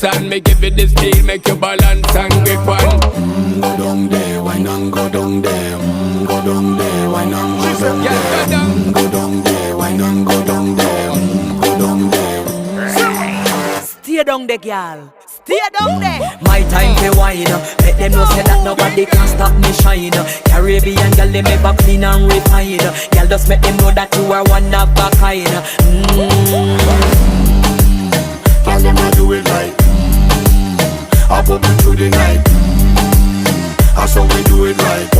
dance and me give it the steel, make you balance and grip on. Go down there, why not go down there? Go down there, why not go down there? Go down there, why not go down there? Go down there. Stay down there, girl. Stay down there. My time to wine. Let them know say that nobody can stop me shine. Caribbean girl, they make back clean and refine. Girl, just make them know that you are one of a kind. Tell them I do it right. I pop it through the night. That's how we do it right.